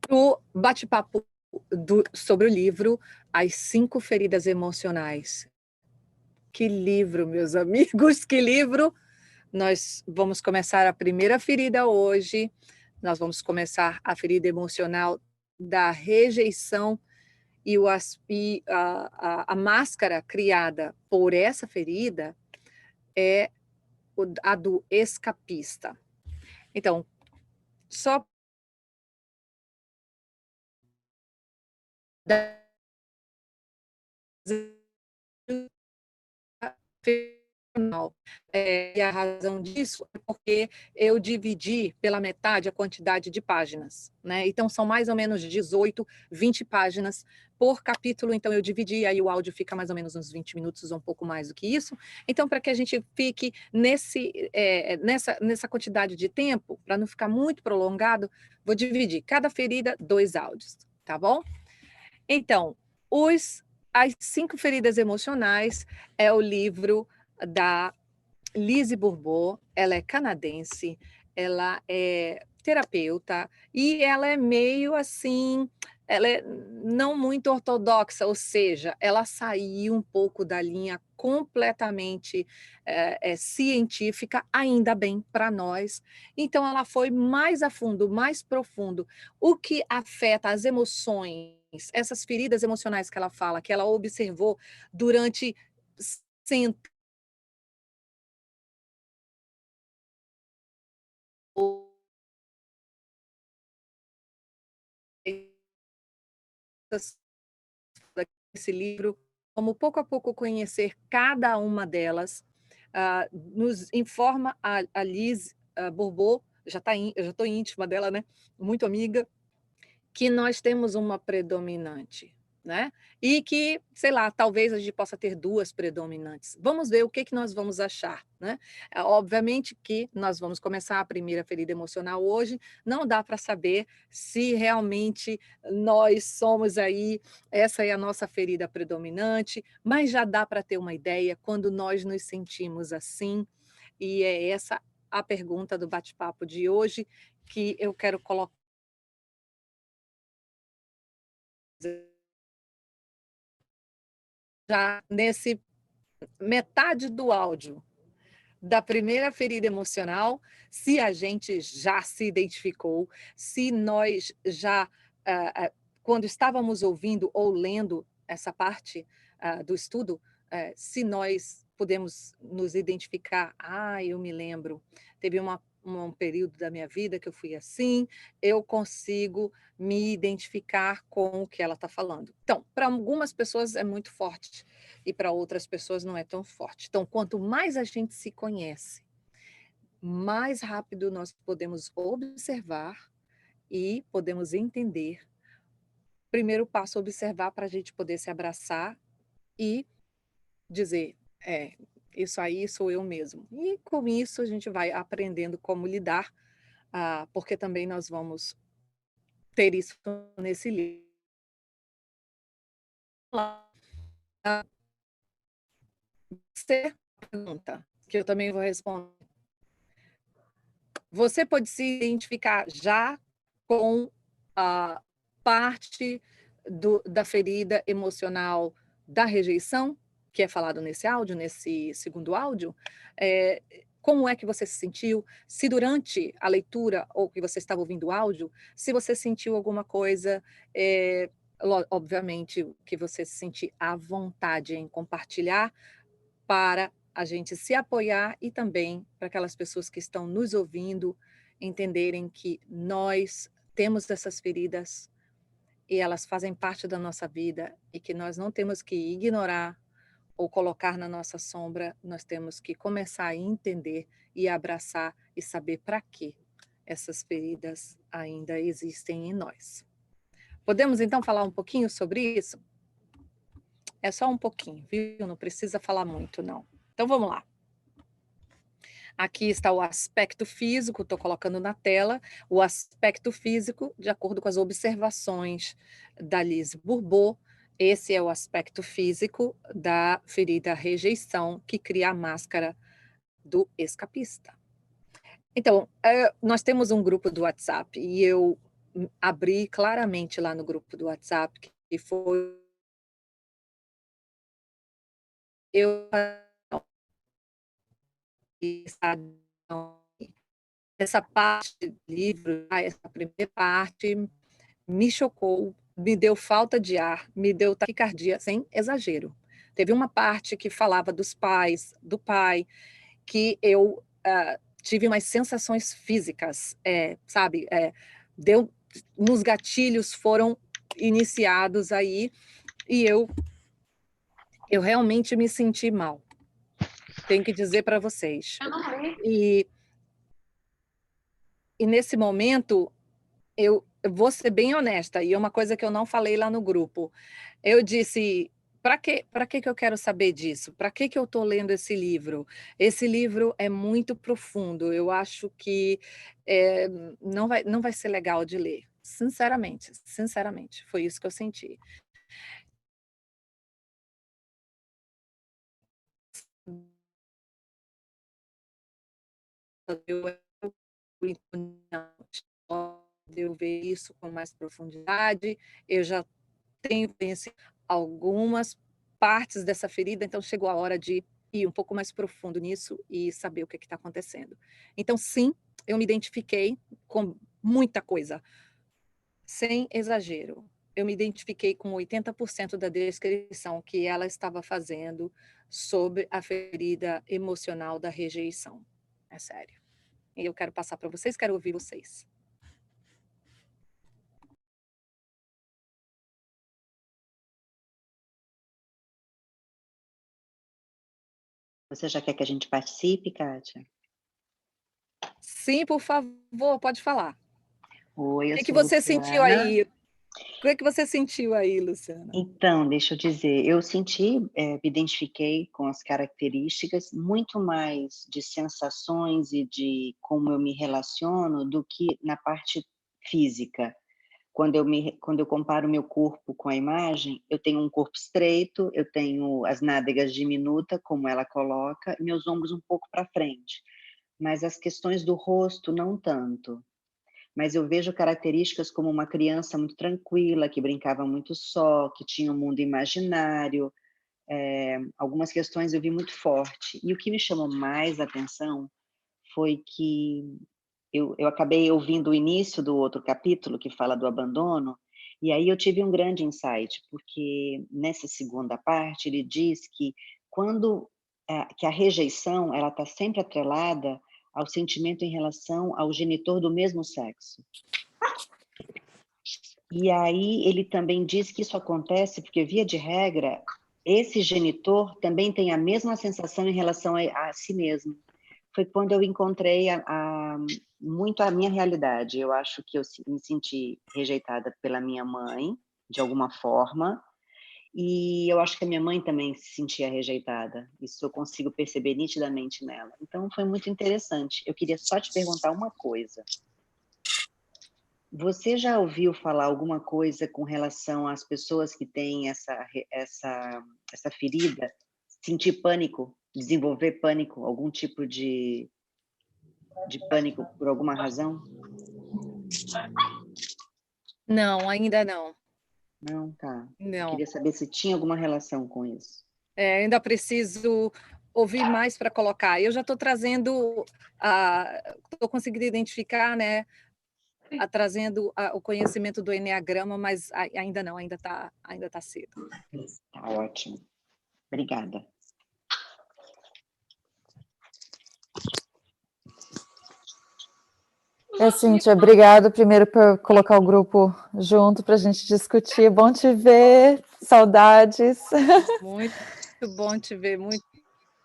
o bate-papo sobre o livro As 5 Feridas Emocionais. Que livro, meus amigos, que livro! Nós vamos começar a primeira ferida hoje, nós vamos começar a ferida emocional da rejeição e a máscara criada por essa ferida é a do escapista. Então, só e a razão disso é porque eu dividi pela metade a quantidade de páginas, né? Então são mais ou menos 18, 20 páginas por capítulo, então eu dividi, aí o áudio fica mais ou menos uns 20 minutos, um pouco mais do que isso. Então, para que a gente fique nessa quantidade de tempo, para não ficar muito prolongado, vou dividir cada ferida 2 áudios, tá bom? Então, as 5 feridas emocionais é o livro da Lise Bourbeau. Ela é canadense, ela é terapeuta e ela é meio assim, ela é não muito ortodoxa, ou seja, ela saiu um pouco da linha completamente científica, ainda bem para nós. Então, ela foi mais a fundo, mais profundo. O que afeta as emoções, essas feridas emocionais que ela fala, que ela observou durante centenas desse livro, como pouco a pouco conhecer cada uma delas, nos informa a Lise Bourbeau, eu já estou íntima dela, né? Muito amiga, que nós temos uma predominante, né? E que, sei lá, talvez a gente possa ter 2 predominantes. Vamos ver o que que nós vamos achar, né? Obviamente que nós vamos começar a primeira ferida emocional hoje, não dá para saber se realmente nós somos aí, essa é a nossa ferida predominante, mas já dá para ter uma ideia quando nós nos sentimos assim, e é essa a pergunta do bate-papo de hoje que eu quero colocar já nesse metade do áudio da primeira ferida emocional, se a gente já se identificou, se nós já, quando estávamos ouvindo ou lendo essa parte do estudo, se nós podemos nos identificar, eu me lembro, teve um período da minha vida que eu fui assim, eu consigo me identificar com o que ela está falando. Então, para algumas pessoas é muito forte, e para outras pessoas não é tão forte. Então, quanto mais a gente se conhece, mais rápido nós podemos observar e podemos entender. Primeiro passo, observar para a gente poder se abraçar e dizer, isso aí sou eu mesmo. E com isso a gente vai aprendendo como lidar, porque também nós vamos ter isso nesse livro. Você pergunta, que eu também vou responder. Você pode se identificar já com a parte da ferida emocional da rejeição, que é falado nesse áudio, nesse segundo áudio? Eh, Como é que você se sentiu? Se durante a leitura ou que você estava ouvindo o áudio, se você sentiu alguma coisa, obviamente que você se sentir à vontade em compartilhar, para a gente se apoiar e também para aquelas pessoas que estão nos ouvindo entenderem que nós temos essas feridas e elas fazem parte da nossa vida e que nós não temos que ignorar ou colocar na nossa sombra, nós temos que começar a entender e abraçar e saber para que essas feridas ainda existem em nós. Podemos então falar um pouquinho sobre isso? É só um pouquinho, viu? Não precisa falar muito, não. Então vamos lá. Aqui está o aspecto físico, estou colocando na tela, o aspecto físico, de acordo com as observações da Lise Bourbeau, esse é o aspecto físico da ferida rejeição, que cria a máscara do escapista. Então, nós temos um grupo do WhatsApp e eu abri claramente lá no grupo do WhatsApp que foi eu essa parte do livro, essa primeira parte me chocou, me deu falta de ar, me deu taquicardia, sem exagero. Teve uma parte que falava dos pais, do pai, que eu tive umas sensações físicas, sabe? Deu, nos gatilhos foram iniciados aí e eu realmente me senti mal. Tenho que dizer para vocês. E nesse momento eu vou ser bem honesta, e é uma coisa que eu não falei lá no grupo. Eu disse: para que eu quero saber disso? Para que eu estou lendo esse livro? Esse livro é muito profundo, eu acho que não vai ser legal de ler. Sinceramente, sinceramente, foi isso que eu senti. Eu ver isso com mais profundidade, eu já tenho conhecido algumas partes dessa ferida, então chegou a hora de ir um pouco mais profundo nisso e saber o que está acontecendo. Então, sim, eu me identifiquei com muita coisa, sem exagero. Eu me identifiquei com 80% da descrição que ela estava fazendo sobre a ferida emocional da rejeição. É sério. E eu quero passar para vocês, quero ouvir vocês. Você já quer que a gente participe, Kátia? Sim, por favor, pode falar. Oi, O eu que sou você sentiu Luciana. aí? O que você sentiu aí, Luciana? Então, deixa eu dizer, eu senti, me identifiquei com as características, muito mais de sensações e de como eu me relaciono do que na parte física. Quando eu comparo o meu corpo com a imagem, eu tenho um corpo estreito, eu tenho as nádegas diminutas, como ela coloca, e meus ombros um pouco para frente. Mas as questões do rosto, não tanto. Mas eu vejo características como uma criança muito tranquila, que brincava muito só, que tinha um mundo imaginário. Algumas questões eu vi muito forte. E o que me chamou mais a atenção foi que eu acabei ouvindo o início do outro capítulo, que fala do abandono, e aí eu tive um grande insight, porque nessa segunda parte ele diz que quando que a rejeição ela está sempre atrelada ao sentimento em relação ao genitor do mesmo sexo. E aí ele também diz que isso acontece porque, via de regra, esse genitor também tem a mesma sensação em relação a si mesmo. Foi quando eu encontrei muito a minha realidade. Eu acho que eu me senti rejeitada pela minha mãe, de alguma forma, e eu acho que a minha mãe também se sentia rejeitada. Isso eu consigo perceber nitidamente nela. Então, foi muito interessante. Eu queria só te perguntar uma coisa. Você já ouviu falar alguma coisa com relação às pessoas que têm essa ferida, sentir pânico, desenvolver pânico, algum tipo de pânico por alguma razão? Não, ainda não. Não, tá. Eu Não. queria saber se tinha alguma relação com isso. Ainda preciso ouvir mais para colocar. Eu já estou trazendo, estou conseguindo identificar, né, trazendo o conhecimento do Eneagrama, mas ainda não, ainda tá cedo. Tá ótimo. Obrigada. Cíntia, obrigado primeiro por colocar o grupo junto para a gente discutir. Bom te ver, saudades. Muito bom te ver, muito.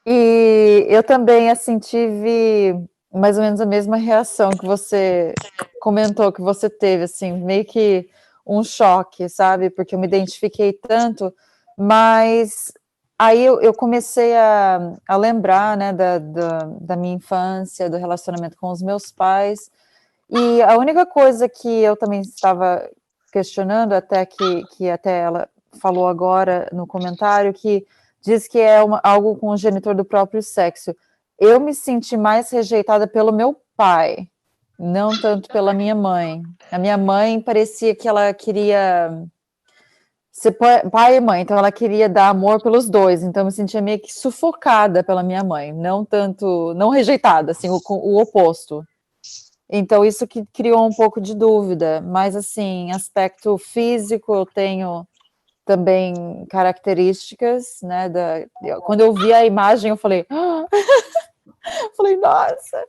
E eu também, assim, tive mais ou menos a mesma reação que você comentou que você teve, assim, meio que um choque, sabe? Porque eu me identifiquei tanto, mas aí eu comecei a lembrar, né, da minha infância, do relacionamento com os meus pais, e a única coisa que eu também estava questionando, até que até ela falou agora no comentário, que diz que é algo com o genitor do próprio sexo. eu me senti mais rejeitada pelo meu pai, não tanto pela minha mãe. A minha mãe parecia que ela queria ser pai e mãe, então ela queria dar amor pelos dois, então eu me sentia meio que sufocada pela minha mãe, não tanto, não rejeitada, assim, o oposto. Então isso que criou um pouco de dúvida, mas assim, aspecto físico eu tenho também características, né, quando eu vi a imagem eu falei, falei, nossa,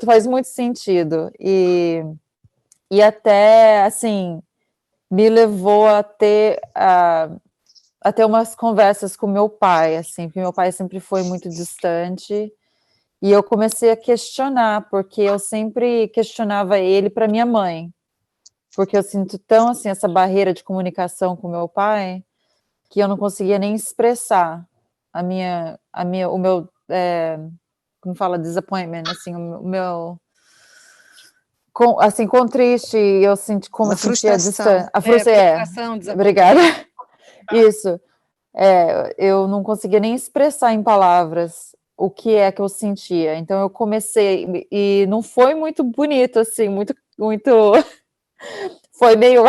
faz muito sentido, e até, assim, me levou a ter umas conversas com meu pai, assim, porque meu pai sempre foi muito distante, e eu comecei a questionar, porque eu sempre questionava ele para minha mãe, porque eu sinto tão, assim, essa barreira de comunicação com meu pai, que eu não conseguia nem expressar o meu, como fala, disappointment, assim, o meu, assim, triste, eu senti, como A eu sentia frustração. a frustração, Frustração, obrigada, desapontamento. isso, eu não conseguia nem expressar em palavras o que é que eu sentia, então eu comecei, e não foi muito bonito, assim, muito, foi meio,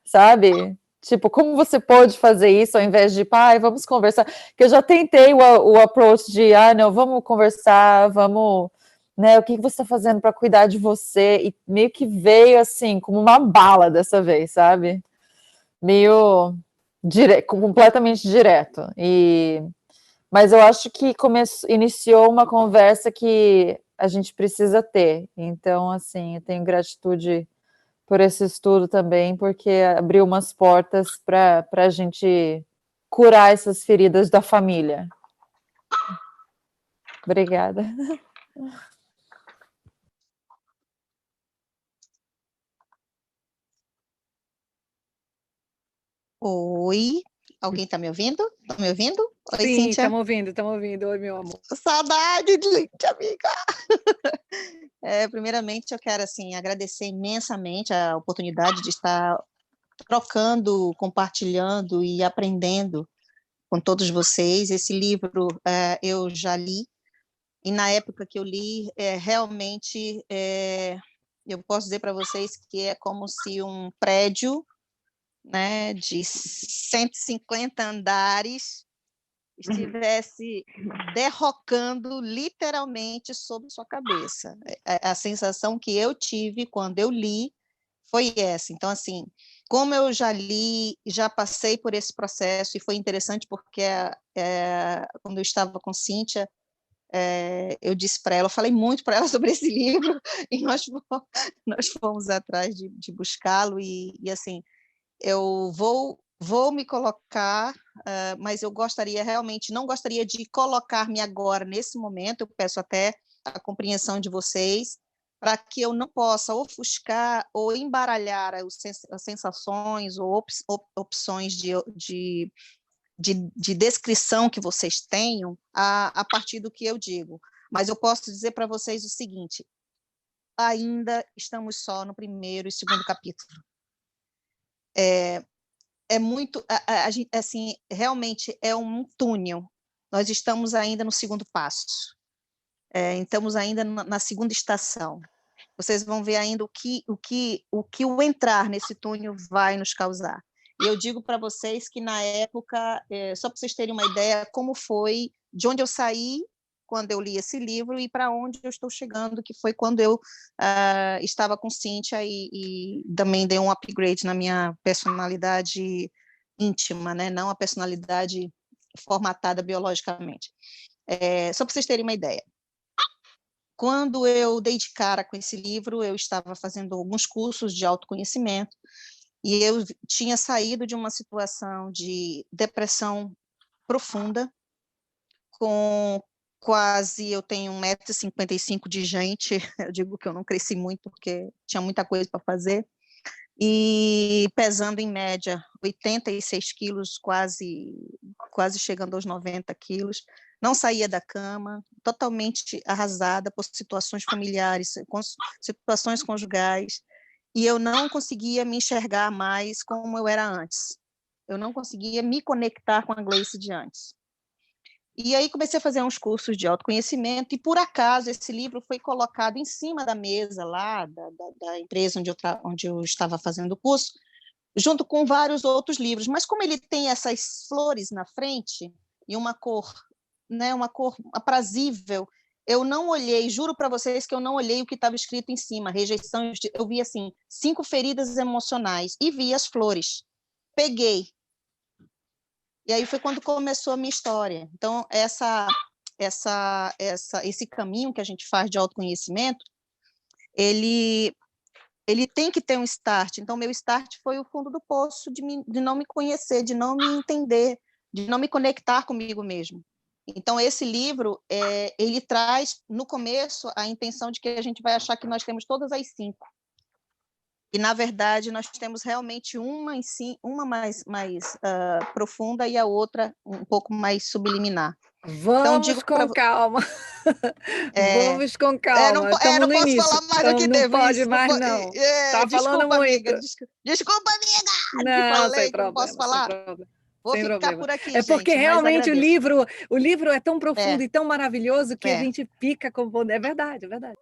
sabe? Tipo, como você pode fazer isso ao invés de, pai, vamos conversar? Que eu já tentei o approach de, não, vamos conversar, vamos, né, o que você está fazendo para cuidar de você? E meio que veio, assim, como uma bala dessa vez, sabe? Meio completamente direto. Mas eu acho que iniciou uma conversa que a gente precisa ter. Então, assim, eu tenho gratitude por esse estudo também, porque abriu umas portas para a gente curar essas feridas da família. Obrigada. Oi, alguém está me ouvindo? Tá me ouvindo? Oi, Sim, Cíntia. estamos ouvindo, estamos ouvindo. Oi, meu amor. Saudade de amiga. Primeiramente, eu quero assim agradecer imensamente a oportunidade de estar trocando, compartilhando e aprendendo com todos vocês. Esse livro eu já li, e na época que eu li, realmente eu posso dizer para vocês que é como se um prédio, né, de 150 andares estivesse derrocando literalmente sobre sua cabeça. A sensação que eu tive quando eu li foi essa. Então, assim, como eu já li, já passei por esse processo, e foi interessante porque quando eu estava com Cíntia, eu disse para ela, eu falei muito para ela sobre esse livro, e nós fomos atrás de buscá-lo, e assim, eu vou me colocar, mas eu não gostaria de colocar-me agora, nesse momento, eu peço até a compreensão de vocês, para que eu não possa ofuscar ou embaralhar as sensações ou opções de descrição que vocês tenham a partir do que eu digo. Mas eu posso dizer para vocês o seguinte, ainda estamos só no primeiro e segundo capítulo. É muito, a gente, assim, realmente é um túnel. Nós estamos ainda no segundo passo. Estamos ainda na segunda estação. Vocês vão ver ainda o entrar nesse túnel vai nos causar. E eu digo para vocês que na época, só para vocês terem uma ideia, como foi, de onde eu saí quando eu li esse livro e para onde eu estou chegando, que foi quando eu estava com Cíntia e também dei um upgrade na minha personalidade íntima, né? Não a personalidade formatada biologicamente. Só para vocês terem uma ideia. Quando eu dei de cara com esse livro, eu estava fazendo alguns cursos de autoconhecimento e eu tinha saído de uma situação de depressão profunda, com eu tenho 1,55 m de gente, eu digo que eu não cresci muito porque tinha muita coisa para fazer, e pesando em média 86 quilos, quase chegando aos 90 quilos, não saía da cama, totalmente arrasada por situações familiares, situações conjugais, e eu não conseguia me enxergar mais como eu era antes. Eu não conseguia me conectar com a Gleice de antes. E aí comecei a fazer uns cursos de autoconhecimento e, por acaso, esse livro foi colocado em cima da mesa lá da empresa onde eu estava fazendo o curso, junto com vários outros livros. Mas como ele tem essas flores na frente e uma cor, né, uma cor aprazível, eu não olhei, juro para vocês que eu não olhei o que estava escrito em cima, rejeição, eu vi assim, 5 feridas emocionais e vi as flores. Peguei. E aí foi quando começou a minha história. Então, esse caminho que a gente faz de autoconhecimento, ele tem que ter um start. Então, meu start foi o fundo do poço de não me conhecer, de não me entender, de não me conectar comigo mesmo. Então, esse livro, ele traz, no começo, a intenção de que a gente vai achar que nós temos todas as 5. E, na verdade, nós temos realmente uma mais profunda e a outra um pouco mais subliminar. Vamos com calma. Vamos com calma. Não no posso início. falar mais do que não devo. pode mais, não. Tá falando muito. Amiga, desculpa, amiga! Não, falei sem que não posso falar. Vou sem ficar problema. por aqui, É porque gente, realmente o livro é tão profundo e tão maravilhoso que a gente fica com... É verdade, é verdade.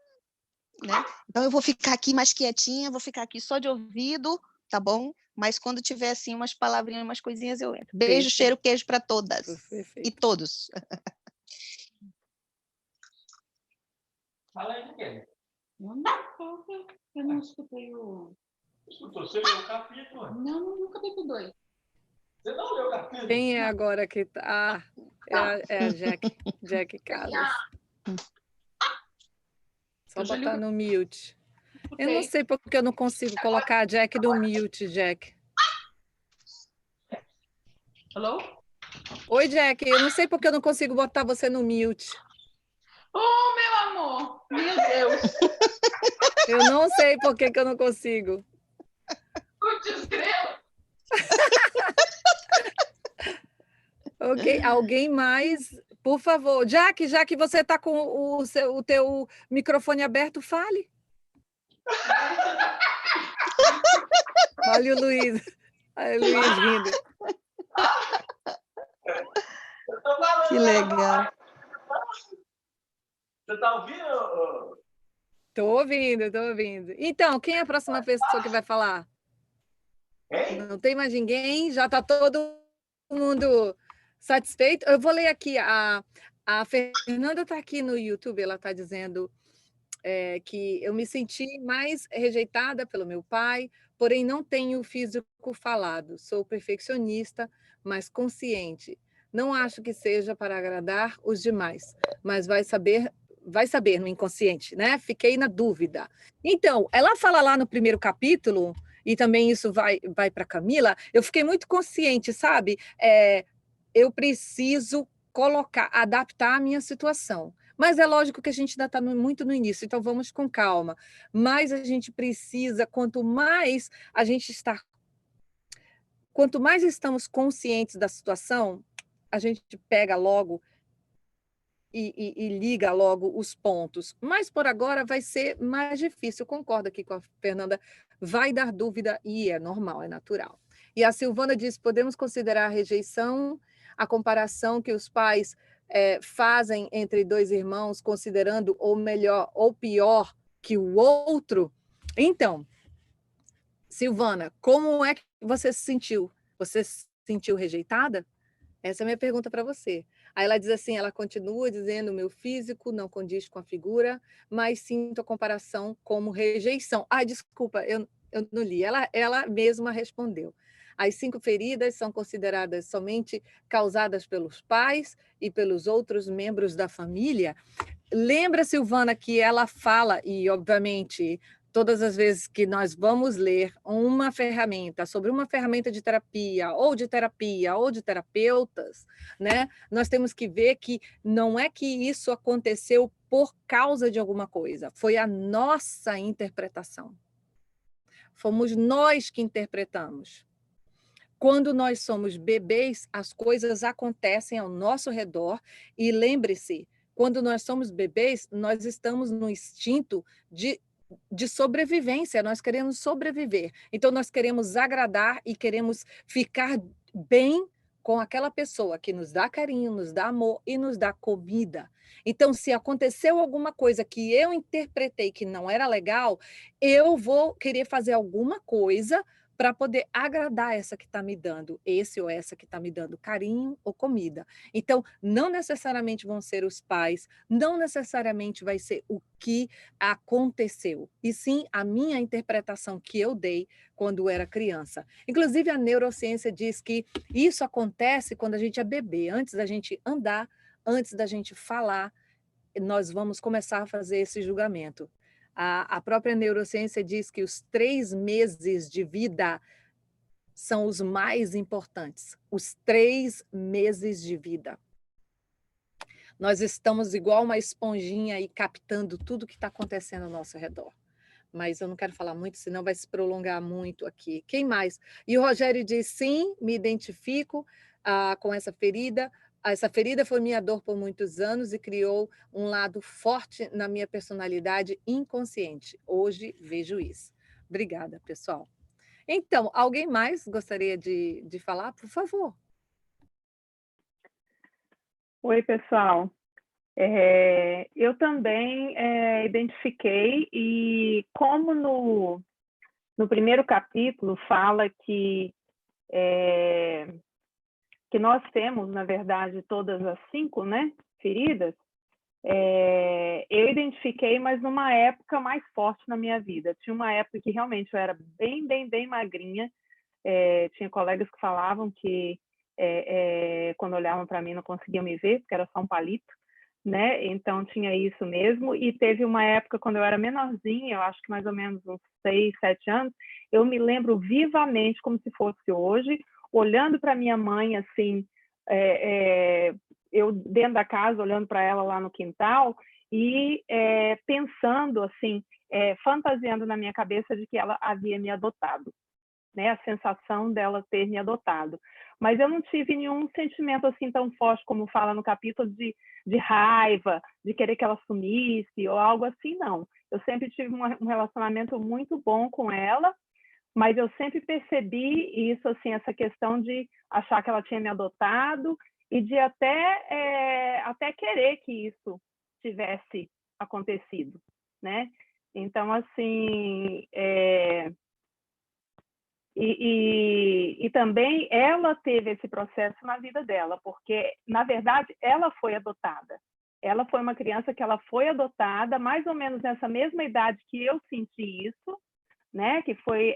Né? Então eu vou ficar aqui mais quietinha, vou ficar aqui só de ouvido, tá bom? Mas quando tiver assim umas palavrinhas, umas coisinhas, eu entro. Beijo, Perfeito. Cheiro, queijo para todas. Perfeito. E todos. Fala aí, Miguel. Eu não escutei o... Escutou? Você leu o capítulo? Não, nunca vi com 2. Você não leu o capítulo? Quem é agora que tá? É a Jack Carlos. Só botar no mute. Eu não sei porque eu não consigo colocar a Jack no mute, Jack. Alô? Oi, Jack. Eu não sei porque eu não consigo botar você no mute. Oh, meu amor! Meu Deus! Eu não sei por que eu não consigo. Putz, grelo! Ok, alguém mais? Por favor. Jack, já que você está com o teu microfone aberto, fale. Olha o Luiz. Olha o Luiz rindo. Que legal. Você está ouvindo? Estou ouvindo. Então, quem é a próxima pessoa que vai falar? Não tem mais ninguém? Já está todo mundo satisfeito? Eu vou ler aqui. A Fernanda está aqui no YouTube, ela está dizendo que eu me senti mais rejeitada pelo meu pai, porém não tenho físico falado. Sou perfeccionista, mas consciente. Não acho que seja para agradar os demais, mas vai saber no inconsciente, né? Fiquei na dúvida. Então, ela fala lá no primeiro capítulo, e também isso vai para Camila, eu fiquei muito consciente, sabe? Eu preciso adaptar a minha situação. Mas é lógico que a gente ainda está muito no início, então vamos com calma. Mas a gente precisa, quanto mais estamos conscientes da situação, a gente pega logo e liga logo os pontos. Mas por agora vai ser mais difícil. Eu concordo aqui com a Fernanda, vai dar dúvida e é normal, é natural. E a Silvana diz: podemos considerar a rejeição, a comparação que os pais fazem entre 2 irmãos, considerando ou melhor ou pior que o outro. Então, Silvana, como é que você se sentiu? Você se sentiu rejeitada? Essa é a minha pergunta para você. Aí ela diz assim, ela continua dizendo: meu físico não condiz com a figura, mas sinto a comparação como rejeição. Desculpa, eu não li. Ela mesma respondeu. As 5 feridas são consideradas somente causadas pelos pais e pelos outros membros da família. Lembra, Silvana, que ela fala, e obviamente todas as vezes que nós vamos ler uma ferramenta sobre uma ferramenta de terapia ou de terapeutas, né? Nós temos que ver que não é que isso aconteceu por causa de alguma coisa, foi a nossa interpretação. Fomos nós que interpretamos. Quando nós somos bebês, as coisas acontecem ao nosso redor e lembre-se, quando nós somos bebês, nós estamos no instinto de sobrevivência, nós queremos sobreviver. Então, nós queremos agradar e queremos ficar bem com aquela pessoa que nos dá carinho, nos dá amor e nos dá comida. Então, se aconteceu alguma coisa que eu interpretei que não era legal, eu vou querer fazer alguma coisa para poder agradar essa que está me dando, esse ou essa que está me dando carinho ou comida. Então, não necessariamente vão ser os pais, não necessariamente vai ser o que aconteceu, e sim a minha interpretação que eu dei quando era criança. Inclusive, a neurociência diz que isso acontece quando a gente é bebê, antes da gente andar, antes da gente falar, nós vamos começar a fazer esse julgamento. A própria neurociência diz que os 3 meses de vida são os mais importantes. Os 3 meses de vida. Nós estamos igual uma esponjinha aí captando tudo que está acontecendo ao nosso redor. Mas eu não quero falar muito, senão vai se prolongar muito aqui. Quem mais? E o Rogério diz, sim, me identifico com essa ferida. Essa ferida foi minha dor por muitos anos e criou um lado forte na minha personalidade inconsciente. Hoje vejo isso. Obrigada, pessoal. Então, alguém mais gostaria de falar? Por favor. Oi, pessoal. Eu também identifiquei, e como no primeiro capítulo fala que nós temos, na verdade, todas as 5, né, feridas, eu identifiquei, mas numa época mais forte na minha vida. Tinha uma época que realmente eu era bem magrinha, tinha colegas que falavam que quando olhavam para mim não conseguiam me ver, porque era só um palito, né? Então tinha isso mesmo. E teve uma época quando eu era menorzinha, eu acho que mais ou menos uns 6, 7 anos, eu me lembro vivamente, como se fosse hoje, olhando para minha mãe assim, eu dentro da casa, olhando para ela lá no quintal e pensando assim, fantasiando na minha cabeça de que ela havia me adotado, né? A sensação dela ter me adotado. Mas eu não tive nenhum sentimento assim tão forte como fala no capítulo de raiva, de querer que ela sumisse ou algo assim, não. Eu sempre tive um relacionamento muito bom com ela, mas eu sempre percebi isso, assim, essa questão de achar que ela tinha me adotado e de até querer que isso tivesse acontecido, né? Então, assim, e também ela teve esse processo na vida dela, porque, na verdade, ela foi adotada. Ela foi uma criança que ela foi adotada, mais ou menos nessa mesma idade que eu senti isso, né? Que foi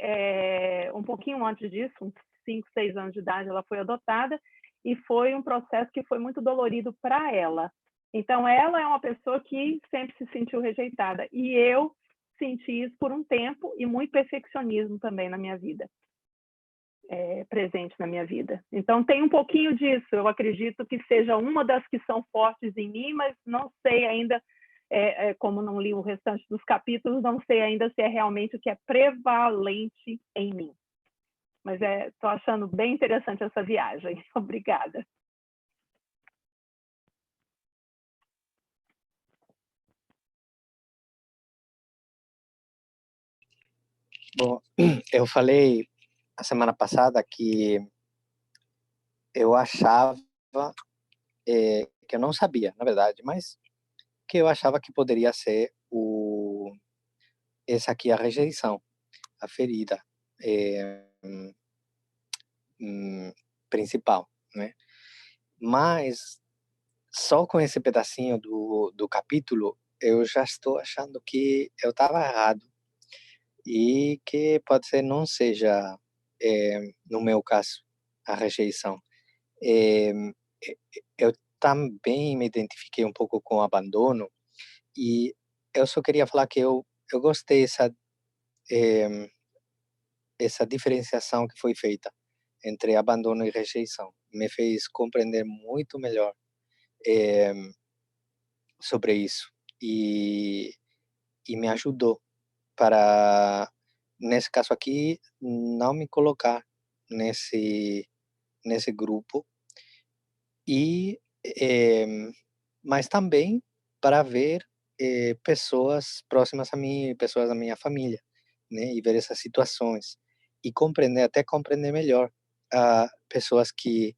um pouquinho antes disso, uns 5, 6 anos de idade, ela foi adotada, e foi um processo que foi muito dolorido para ela. Então, ela é uma pessoa que sempre se sentiu rejeitada, e eu senti isso por um tempo, e muito perfeccionismo também na minha vida. Presente na minha vida. Então, tem um pouquinho disso. Eu acredito que seja uma das que são fortes em mim, mas não sei ainda, como não li o restante dos capítulos, não sei ainda se é realmente o que é prevalente em mim. Mas estou achando bem interessante essa viagem. Obrigada. Bom, eu falei a semana passada que eu achava, que eu não sabia, na verdade, mas que eu achava que poderia ser essa aqui, a rejeição, a ferida principal, né? Mas só com esse pedacinho do capítulo, eu já estou achando que eu estava errado e que pode ser não seja, no meu caso, a rejeição. Eu também me identifiquei um pouco com o abandono e eu só queria falar que eu gostei essa diferenciação que foi feita entre abandono e rejeição. Me fez compreender muito melhor sobre isso e me ajudou para, nesse caso aqui, não me colocar nesse grupo e mas também para ver pessoas próximas a mim, pessoas da minha família, né, e ver essas situações e compreender, até compreender melhor pessoas que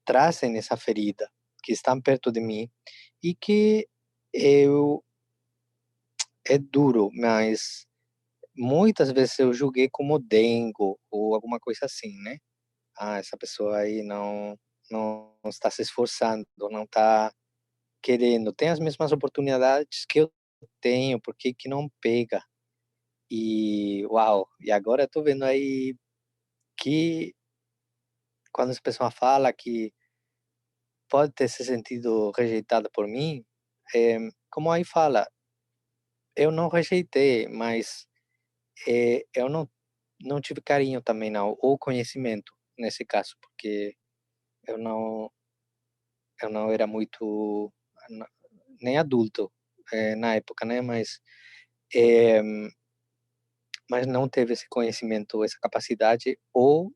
trazem essa ferida, que estão perto de mim e que eu é duro, mas muitas vezes eu julguei como dengue ou alguma coisa assim, né? Ah, essa pessoa aí não está se esforçando, não está querendo, tem as mesmas oportunidades que eu tenho, por que que não pega? E uau, e agora eu tô vendo aí que quando essa pessoa fala que pode ter se sentido rejeitada por mim, como aí fala, eu não rejeitei, mas eu não tive carinho também não, ou conhecimento nesse caso, porque eu não eu não era muito na nem adulto, na época, né, eh, mas não teve esse conhecimento, essa capacidade, ou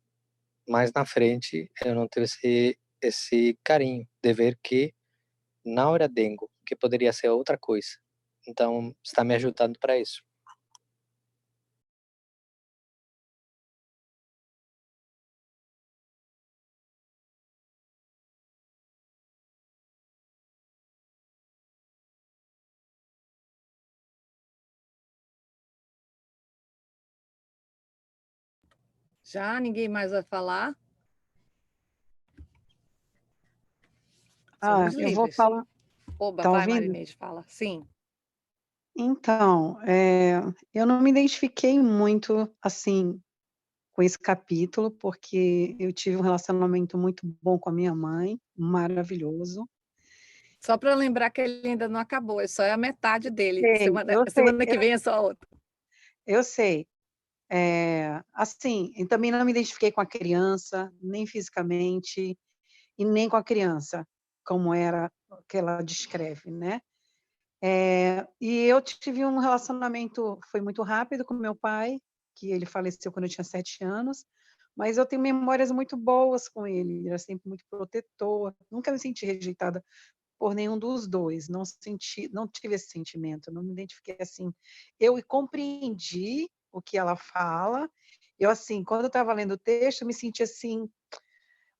mais na frente eu não tive esse carinho de ver que não era dengue, que poderia ser outra coisa. Então, está me ajudando para isso. Já ninguém mais vai falar? Somos Eu vou livres. falar. Oba, Tá vai, ouvindo? Marineide, fala. Sim. Então, eu não me identifiquei muito, assim, com esse capítulo, porque eu tive um relacionamento muito bom com a minha mãe, maravilhoso. Só para lembrar que ele ainda não acabou, é só a metade dele. Sei, eu sei, Semana que vem é só outra. eu sei. Assim, eu também não me identifiquei com a criança, nem fisicamente, e nem com a criança, como era que ela descreve, né? E eu tive um relacionamento, foi muito rápido com meu pai, que ele faleceu quando eu tinha 7 anos, mas eu tenho memórias muito boas com ele, ele era sempre muito protetor, nunca me senti rejeitada por nenhum dos dois, não tive esse sentimento, não me identifiquei assim. Eu compreendi o que ela fala, eu assim, quando eu estava lendo o texto, eu me senti assim,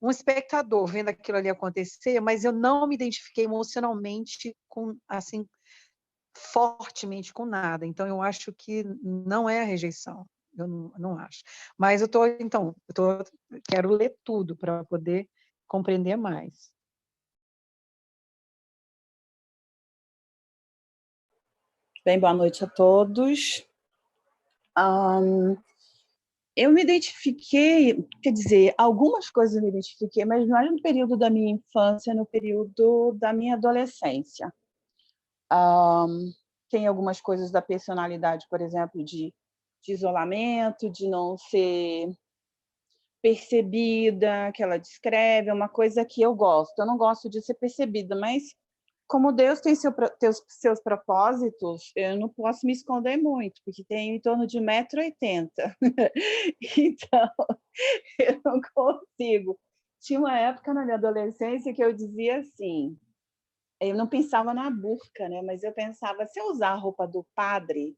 um espectador vendo aquilo ali acontecer, mas eu não me identifiquei emocionalmente com, assim, fortemente com nada. Então, eu acho que não é a rejeição. Eu não acho. Mas quero ler tudo para poder compreender mais. Bem, boa noite a todos. Eu me identifiquei, quer dizer, algumas coisas eu me identifiquei, mas não é no período da minha infância, no período da minha adolescência. Tem algumas coisas da personalidade, por exemplo, de isolamento, de não ser percebida, que ela descreve, é uma coisa que eu gosto. Eu não gosto de ser percebida, mas como Deus tem seus propósitos, eu não posso me esconder muito, porque tem em torno de 1,80 m. Então, eu não consigo. Tinha uma época na minha adolescência que eu dizia assim, eu não pensava na burca, né? Mas eu pensava, se eu usar a roupa do padre,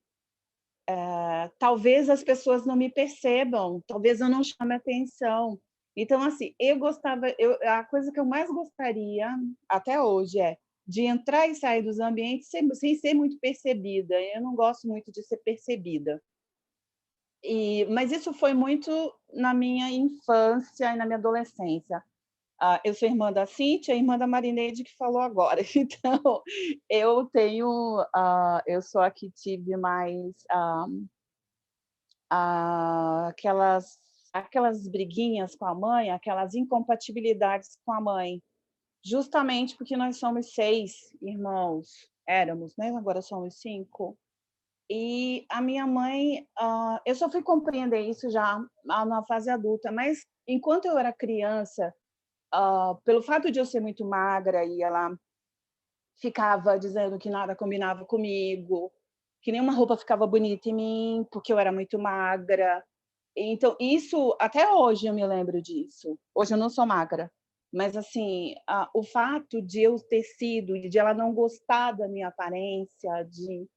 talvez as pessoas não me percebam, talvez eu não chame atenção. Então, assim, a coisa que eu mais gostaria, até hoje, é de entrar e sair dos ambientes sem ser muito percebida. Eu não gosto muito de ser percebida. Mas isso foi muito na minha infância e na minha adolescência. Eu sou irmã da Cíntia, irmã da Marineide, que falou agora. Então, eu sou a que tive mais aquelas briguinhas com a mãe, aquelas incompatibilidades com a mãe, justamente porque nós somos 6 irmãos, éramos, né? Agora somos 5. E a minha mãe, eu só fui compreender isso já na fase adulta, mas enquanto eu era criança, pelo fato de eu ser muito magra e ela ficava dizendo que nada combinava comigo, que nenhuma roupa ficava bonita em mim, porque eu era muito magra. Então, isso, até hoje eu me lembro disso. Hoje eu não sou magra, mas assim, o fato de eu ter sido, de ela não gostar da minha aparência, de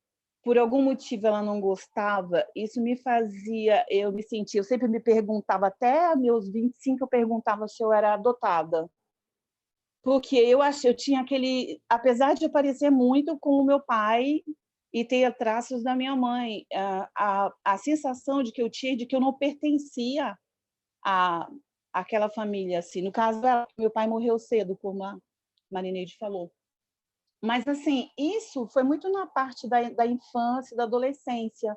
por algum motivo ela não gostava, isso me fazia, eu me sentia, eu sempre me perguntava, até meus 25 eu perguntava se eu era adotada. Porque eu tinha aquele, apesar de parecer muito com o meu pai e ter traços da minha mãe, a sensação de que eu tinha de que eu não pertencia a aquela família, assim. No caso, meu pai morreu cedo, como a Marineide falou. Mas, assim, isso foi muito na parte da infância, da adolescência,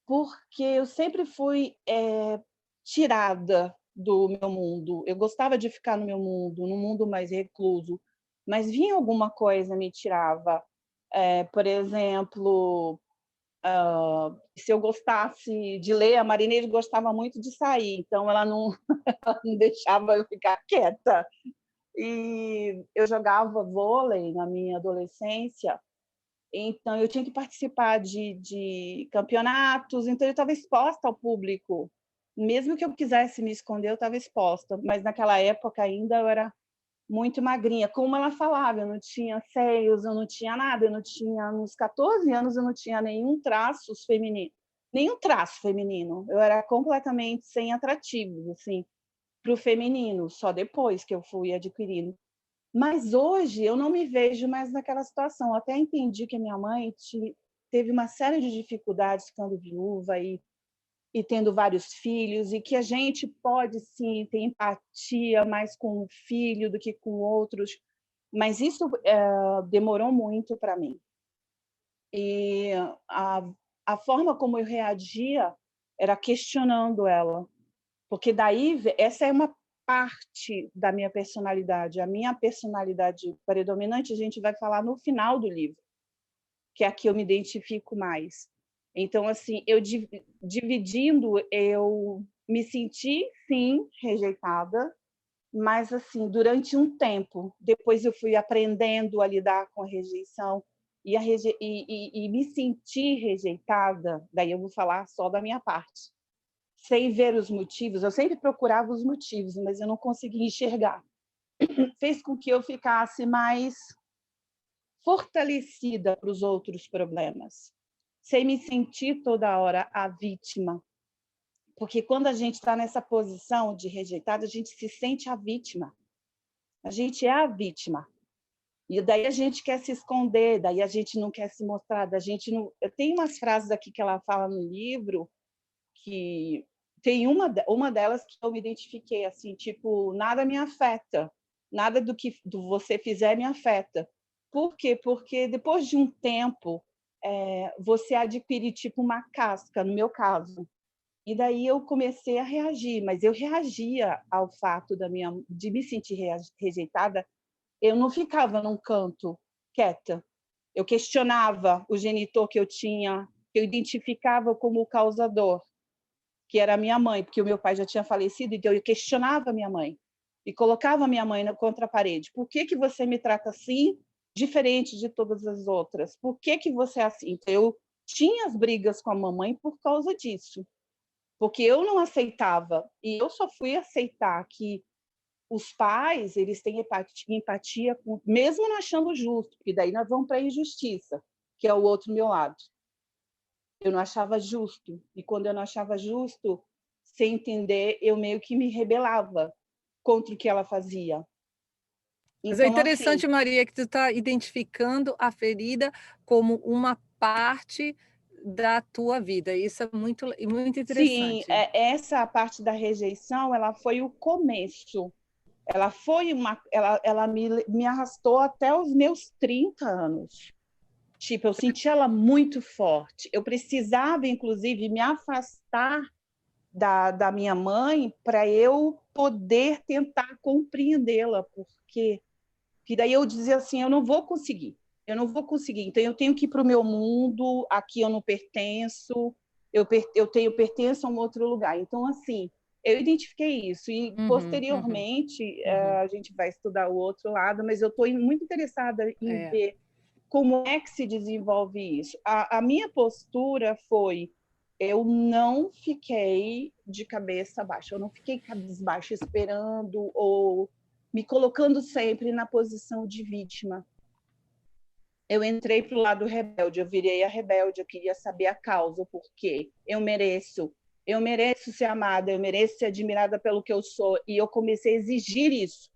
porque eu sempre fui tirada do meu mundo. Eu gostava de ficar no meu mundo, num mundo mais recluso, mas vinha alguma coisa me tirava. Por exemplo, se eu gostasse de ler, a Marineide gostava muito de sair, então ela não, ela não deixava eu ficar quieta. E eu jogava vôlei na minha adolescência, então eu tinha que participar de campeonatos, então eu estava exposta ao público. Mesmo que eu quisesse me esconder, eu estava exposta, mas naquela época ainda eu era muito magrinha. Como ela falava, eu não tinha seios, eu não tinha nada, eu não tinha, nos 14 anos, eu não tinha nenhum traço feminino. Eu era completamente sem atrativos, assim, para o feminino, só depois que eu fui adquirindo. Mas hoje eu não me vejo mais naquela situação. Eu até entendi que a minha mãe teve uma série de dificuldades ficando viúva e tendo vários filhos, e que a gente pode, sim, ter empatia mais com um filho do que com outros, mas isso demorou muito para mim. E a forma como eu reagia era questionando ela, porque daí essa é uma parte da minha personalidade. A minha personalidade predominante a gente vai falar no final do livro, que é a que eu me identifico mais. Então, assim, eu dividindo, eu me senti, sim, rejeitada, mas, assim, durante um tempo. Depois eu fui aprendendo a lidar com a rejeição e me sentir rejeitada, daí eu vou falar só da minha parte, sem ver os motivos. Eu sempre procurava os motivos, mas eu não conseguia enxergar. Fez com que eu ficasse mais fortalecida para os outros problemas, sem me sentir toda hora a vítima. Porque quando a gente está nessa posição de rejeitada, a gente se sente a vítima. A gente é a vítima. E daí a gente quer se esconder, daí a gente não quer se mostrar, da gente não... Eu tenho umas frases aqui que ela fala no livro, que tem uma delas que eu me identifiquei, assim, tipo, nada me afeta, nada do que você fizer me afeta. Por quê? Porque depois de um tempo, você adquire tipo uma casca, no meu caso. E daí eu comecei a reagir, mas eu reagia ao fato de me sentir rejeitada. Eu não ficava num canto quieta. Eu questionava o genitor que eu tinha, que eu identificava como o causador, que era a minha mãe, porque o meu pai já tinha falecido, então eu questionava a minha mãe e colocava a minha mãe contra a parede. Por que você me trata assim, diferente de todas as outras? Por que você é assim? Então, eu tinha as brigas com a mamãe por causa disso, porque eu não aceitava, e eu só fui aceitar que os pais, eles têm empatia, mesmo não achando justo, porque daí nós vamos para a injustiça, que é o outro meu lado. Eu não achava justo, e quando eu não achava justo, sem entender, eu meio que me rebelava contra o que ela fazia. Mas é Então, interessante, assim, Maria, que tu está identificando a ferida como uma parte da tua vida. Isso é muito, muito sim, interessante. essa parte da rejeição, ela foi o começo. Ela me arrastou até os meus 30 anos. Tipo, eu senti ela muito forte. Eu precisava, inclusive, me afastar da minha mãe para eu poder tentar compreendê-la, porque daí eu dizia assim, eu não vou conseguir. Então eu tenho que ir para o meu mundo, aqui eu não pertenço, pertenço a um outro lugar. Então, assim, eu identifiquei isso e posteriormente a gente vai estudar o outro lado, mas eu estou muito interessada em ver como é que se desenvolve isso. A minha postura foi, eu não fiquei de cabeça baixa, eu não fiquei cabisbaixa esperando ou me colocando sempre na posição de vítima. Eu entrei para o lado rebelde, eu virei a rebelde, eu queria saber a causa, o porquê. Eu mereço ser amada, eu mereço ser admirada pelo que eu sou, e eu comecei a exigir isso.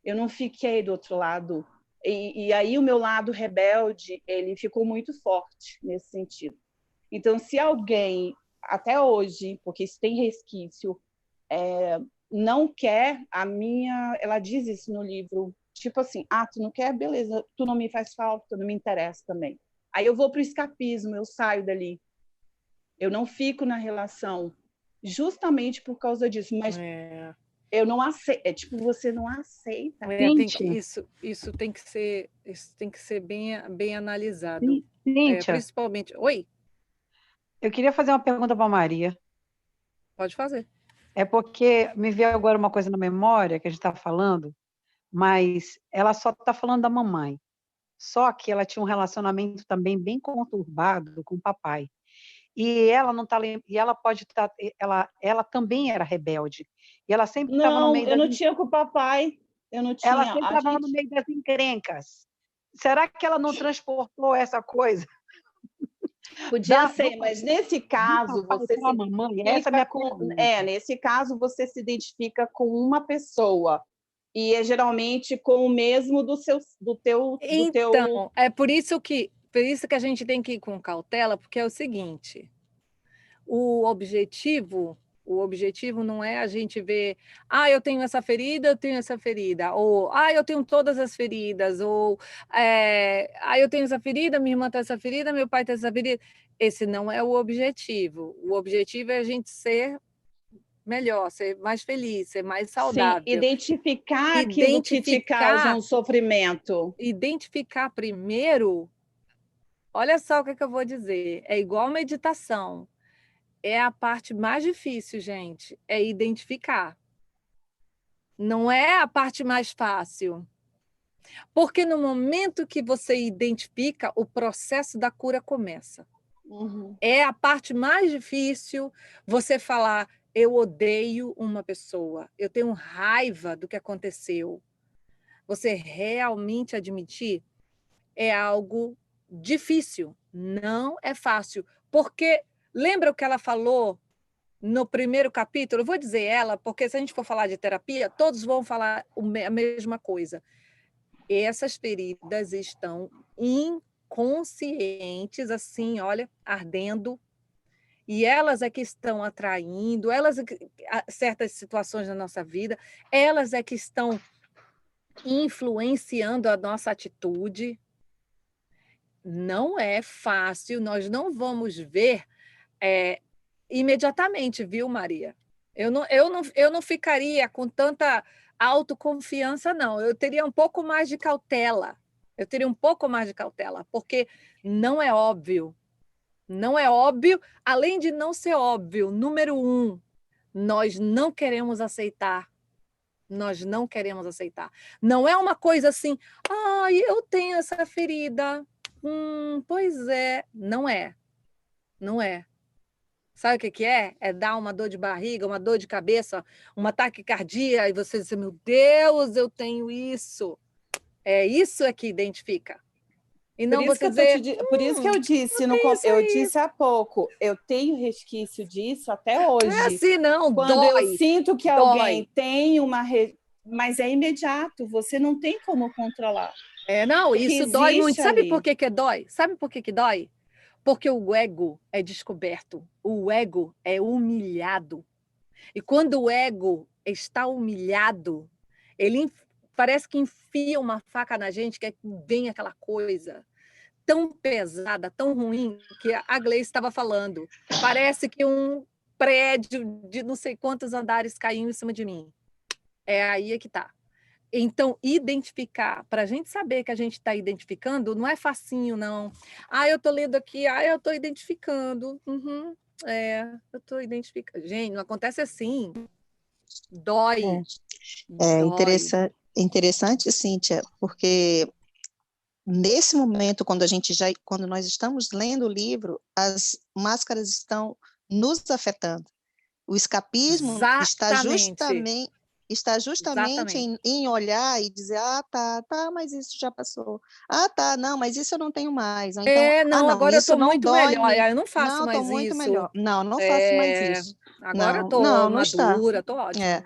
Eu não fiquei do outro lado. E aí o meu lado rebelde, ele ficou muito forte nesse sentido. Então, se alguém, até hoje, porque isso tem resquício, não quer a minha... Ela diz isso no livro, tipo assim, tu não quer? Beleza, tu não me faz falta, não me interessa também. Aí eu vou para o escapismo, eu saio dali. Eu não fico na relação, justamente por causa disso. Mas eu não aceito. É tipo, você não aceita. Isso tem que ser bem analisado. Cíntia, Principalmente... Oi? eu queria fazer uma pergunta para a Maria. Pode fazer. É porque me veio agora uma coisa na memória que a gente estava falando, mas ela só está falando da mamãe. Só que ela tinha um relacionamento também bem conturbado com o papai. E ela não tá, e ela pode estar, ela também era rebelde. E ela sempre estava no meio eu não tinha com o papai. Eu não tinha. Ela sempre estava no meio das encrencas. Será que ela não transportou essa coisa? Podia ser, mas nesse caso você se mamãe, essa é minha pergunta. Nesse caso você se identifica com uma pessoa e é geralmente com o mesmo do teu. Então, é por isso que a gente tem que ir com cautela, porque é o seguinte: o objetivo não é a gente ver, eu tenho essa ferida, ou eu tenho todas as feridas, ou eu tenho essa ferida, minha irmã tem essa ferida, meu pai tem essa ferida. Esse não é o objetivo. O objetivo é a gente ser melhor, ser mais feliz, ser mais saudável. Sim, identificar aquilo que te causa um sofrimento. Identificar primeiro, olha só o que eu vou dizer, é igual meditação. É a parte mais difícil, gente, é identificar. Não é a parte mais fácil. Porque no momento que você identifica, o processo da cura começa. Uhum. É a parte mais difícil você falar, eu odeio uma pessoa, eu tenho raiva do que aconteceu. Você realmente admitir é algo difícil, não é fácil. Porque lembra o que ela falou no primeiro capítulo? Eu vou dizer ela, porque se a gente for falar de terapia, todos vão falar a mesma coisa. Essas feridas estão inconscientes, assim, olha, ardendo, e elas é que estão atraindo, certas situações na nossa vida, elas é que estão influenciando a nossa atitude. Não é fácil, nós não vamos ver imediatamente, viu, Maria? Eu não ficaria com tanta autoconfiança, não. Eu teria um pouco mais de cautela. Porque não é óbvio. Não é óbvio, além de não ser óbvio, número 1, nós não queremos aceitar. Nós não queremos aceitar. Não é uma coisa assim, eu tenho essa ferida. Pois é. Não é. Não é. Sabe o que é? É dar uma dor de barriga, uma dor de cabeça, uma taquicardia, e você diz, meu Deus, eu tenho isso. Isso é que identifica. E não você dizer... Por isso que eu disse, eu disse há pouco, eu tenho resquício disso até hoje. Não é assim, não, quando dói. Eu sinto que alguém tem uma... Mas é imediato, você não tem como controlar. Não, isso dói muito. Sabe ali. por que dói? Sabe por que dói? Porque o ego é descoberto, o ego é humilhado. E quando o ego está humilhado, ele parece que enfia uma faca na gente, que vem aquela coisa tão pesada, tão ruim, que a Gleice estava falando. Parece que um prédio de não sei quantos andares caiu em cima de mim. É aí que está. Então, identificar, para a gente saber que a gente está identificando, não é facinho, não. Eu estou lendo aqui, eu estou identificando. Eu estou identificando. Gente, não acontece assim. Dói. Dói. Interessante, Cíntia, porque nesse momento, quando nós estamos lendo o livro, as máscaras estão nos afetando. O escapismo está justamente em olhar e dizer, tá, mas isso já passou. Não, mas isso eu não tenho mais. Ou então, agora eu estou muito dói, melhor, eu não faço mais muito isso. melhor. Não faço mais isso. Agora eu estou madura, estou ótima.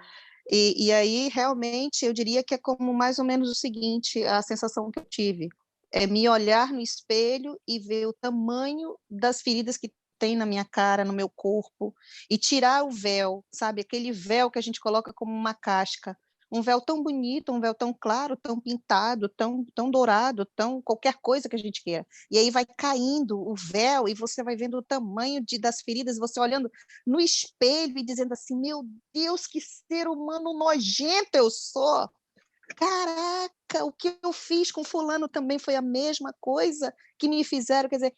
E aí, realmente, eu diria que é como mais ou menos o seguinte, a sensação que eu tive, é me olhar no espelho e ver o tamanho das feridas que tem na minha cara, no meu corpo, e tirar o véu, sabe? Aquele véu que a gente coloca como uma casca, um véu tão bonito, um véu tão claro, tão pintado, tão dourado, tão qualquer coisa que a gente queira. E aí vai caindo o véu e você vai vendo o tamanho das feridas, você olhando no espelho e dizendo assim, meu Deus, que ser humano nojento eu sou! Caraca, o que eu fiz com fulano também foi a mesma coisa que me fizeram, quer dizer,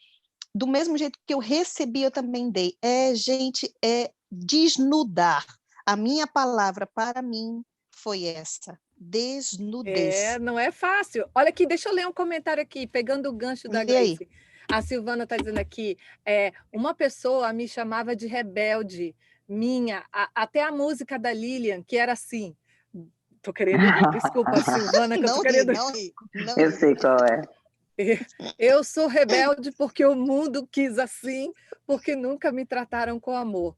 do mesmo jeito que eu recebi, eu também dei. Gente, é desnudar. A minha palavra para mim foi essa, desnudez. Não é fácil. Olha aqui, deixa eu ler um comentário aqui, pegando o gancho da E aí? Grace. A Silvana está dizendo aqui, uma pessoa me chamava de rebelde, até a música da Lilian, que era assim. Tô querendo rir, desculpa, Silvana, que eu tô Não ri, querendo não ri, não Eu ri. sei qual é. Eu sou rebelde porque o mundo quis assim, porque nunca me trataram com amor.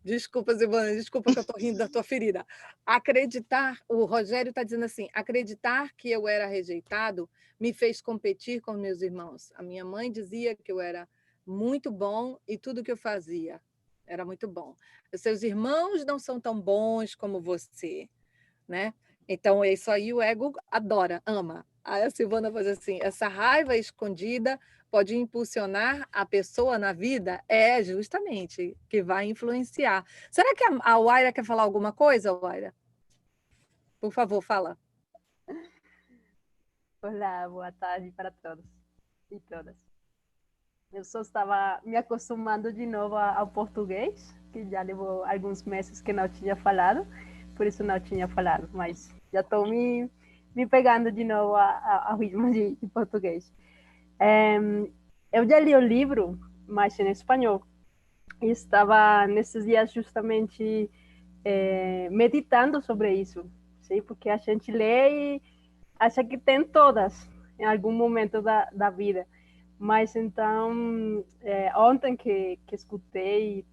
Desculpa, Silvana, desculpa que eu estou rindo da tua ferida. Acreditar, o Rogério está dizendo assim, acreditar que eu era rejeitado me fez competir com meus irmãos. A minha mãe dizia que eu era muito bom e tudo que eu fazia era muito bom. Os seus irmãos não são tão bons como você, né? Então, isso aí o ego adora, ama. Aí a Silvana faz assim, essa raiva escondida pode impulsionar a pessoa na vida? É, justamente, que vai influenciar. Será que a Waira quer falar alguma coisa, Waira? Por favor, fala. Olá, boa tarde para todos e todas. Eu só estava me acostumando de novo ao português, que já levou alguns meses que não tinha falado, por isso não tinha falado, mas já estou me pegando de novo ao ritmo de português. Eu já li o livro, mas em espanhol, e estava nesses dias justamente meditando sobre isso, sim? Porque a gente lê e acha que tem todas em algum momento da vida. Mas então, ontem que escutei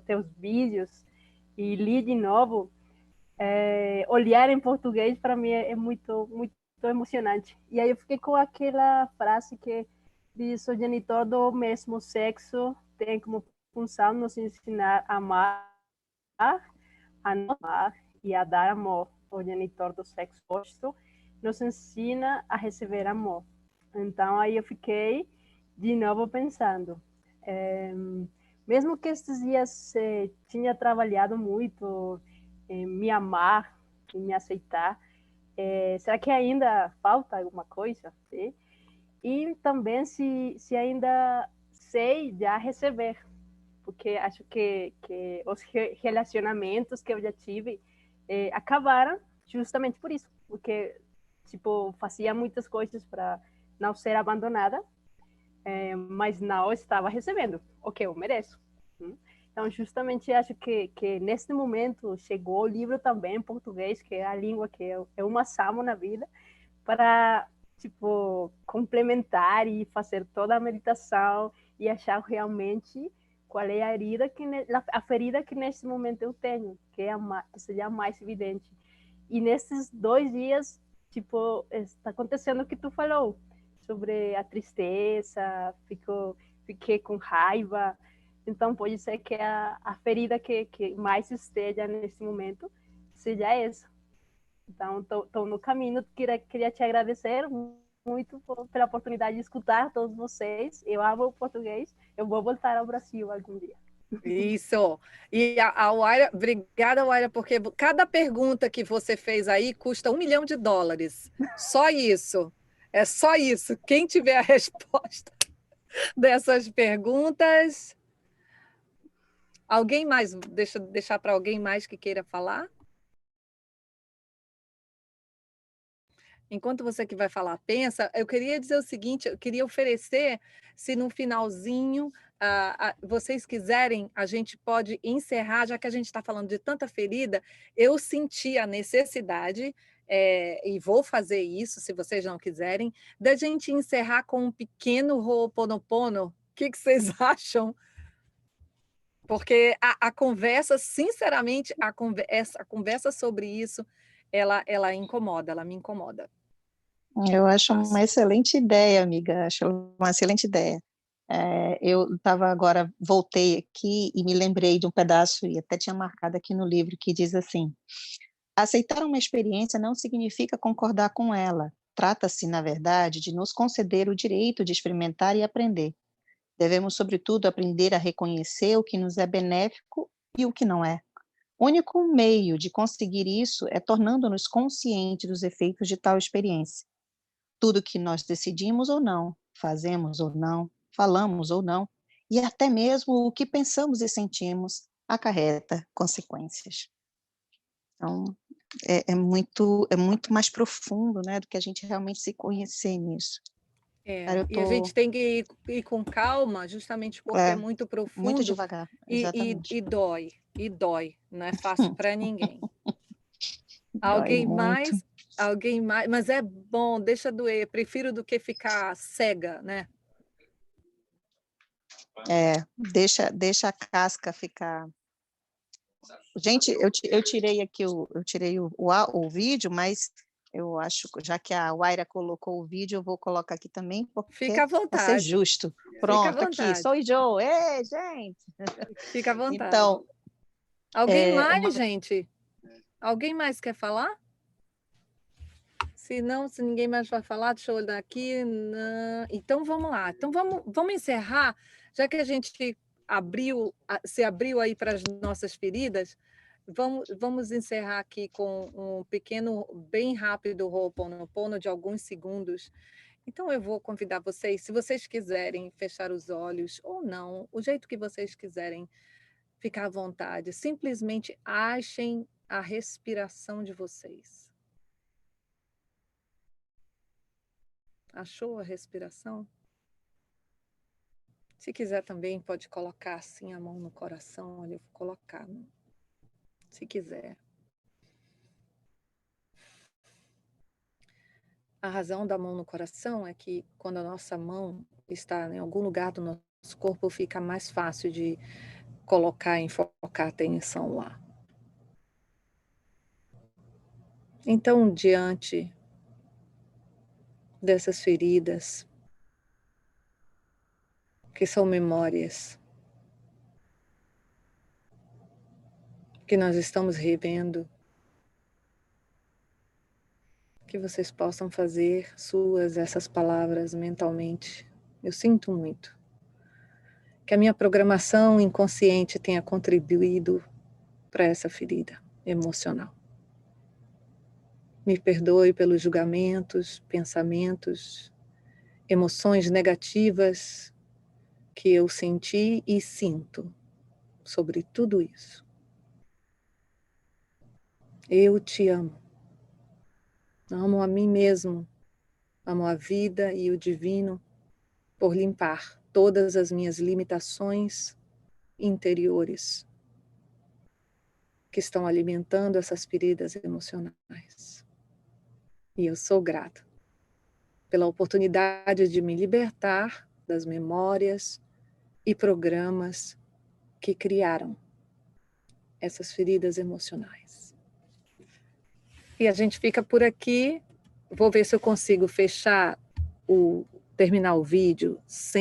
teus vídeos e li de novo, olhar em português para mim é muito, muito emocionante. E aí eu fiquei com aquela frase que diz: o genitor do mesmo sexo tem como função nos ensinar a amar, a não amar e a dar amor. O genitor do sexo oposto nos ensina a receber amor. Então, aí eu fiquei de novo pensando. Mesmo que estes dias tinha trabalhado muito em me amar, em me aceitar, será que ainda falta alguma coisa? Sim? E também se ainda sei já receber, porque acho que os relacionamentos que eu já tive acabaram justamente por isso, porque tipo fazia muitas coisas para não ser abandonada, mas não estava recebendo o que eu mereço. Então, justamente acho que nesse momento chegou o livro também em português, que é a língua que eu mais amo na vida, para tipo complementar e fazer toda a meditação e achar realmente qual é a ferida que nesse momento eu tenho, que seja mais evidente. E nesses 2 dias, tipo, está acontecendo o que tu falou sobre a tristeza, fiquei com raiva. Então, pode ser que a ferida que mais esteja nesse momento seja essa. Então, estou no caminho. Queria te agradecer muito pela oportunidade de escutar todos vocês. Eu amo o português. Eu vou voltar ao Brasil algum dia. Isso. E a Waira, obrigada, Waira, porque cada pergunta que você fez aí custa $1 milhão. Só isso. É só isso. Quem tiver a resposta dessas perguntas. Alguém mais? Deixar para alguém mais que queira falar? Enquanto você que vai falar pensa, eu queria dizer o seguinte, eu queria oferecer, se no finalzinho vocês quiserem, a gente pode encerrar, já que a gente está falando de tanta ferida, eu senti a necessidade, e vou fazer isso, se vocês não quiserem, da gente encerrar com um pequeno Ho'oponopono. O que vocês acham? Porque a conversa, sinceramente, essa conversa sobre isso, ela incomoda, ela me incomoda. Eu acho uma excelente ideia, amiga, acho uma excelente ideia. Eu estava agora, voltei aqui e me lembrei de um pedaço, e até tinha marcado aqui no livro, que diz assim: aceitar uma experiência não significa concordar com ela. Trata-se, na verdade, de nos conceder o direito de experimentar e aprender. Devemos, sobretudo, aprender a reconhecer o que nos é benéfico e o que não é. O único meio de conseguir isso é tornando-nos conscientes dos efeitos de tal experiência. Tudo que nós decidimos ou não, fazemos ou não, falamos ou não, e até mesmo o que pensamos e sentimos acarreta consequências. Então, é muito mais profundo, né, do que a gente realmente se conhecer nisso. Cara, E a gente tem que ir com calma, justamente porque é muito profundo. Muito devagar, exatamente. E dói, não é fácil para ninguém. Alguém mais? Alguém mais? Mas é bom, deixa doer, prefiro do que ficar cega, né? Deixa a casca ficar. Gente, eu tirei aqui o vídeo, mas eu acho, já que a Waira colocou o vídeo, eu vou colocar aqui também, porque fica à vontade. Vai ser justo. Pronto, aqui, sou o Joe. Ei, gente! Fica à vontade. Então, alguém mais, gente? Alguém mais quer falar? Se ninguém mais vai falar, deixa eu olhar aqui. Não. Então, vamos lá. Então, vamos encerrar, já que a gente se abriu aí para as nossas feridas, vamos encerrar aqui com um pequeno, bem rápido Ho'oponopono de alguns segundos. Então, eu vou convidar vocês, se vocês quiserem fechar os olhos ou não, o jeito que vocês quiserem, ficar à vontade. Simplesmente achem a respiração de vocês. Achou a respiração? Se quiser também, pode colocar assim a mão no coração. Olha, eu vou colocar, se quiser. A razão da mão no coração é que quando a nossa mão está em algum lugar do nosso corpo, fica mais fácil de colocar, enfocar a atenção lá. Então, diante dessas feridas, que são memórias, que nós estamos revendo, que vocês possam fazer suas essas palavras mentalmente. Eu sinto muito. Que a minha programação inconsciente tenha contribuído para essa ferida emocional. Me perdoe pelos julgamentos, pensamentos, emoções negativas que eu senti e sinto sobre tudo isso. Eu te amo. Amo a mim mesmo. Amo a vida e o divino por limpar todas as minhas limitações interiores que estão alimentando essas feridas emocionais. E eu sou grata pela oportunidade de me libertar das memórias e programas que criaram essas feridas emocionais. E a gente fica por aqui. Vou ver se eu consigo terminar o vídeo sem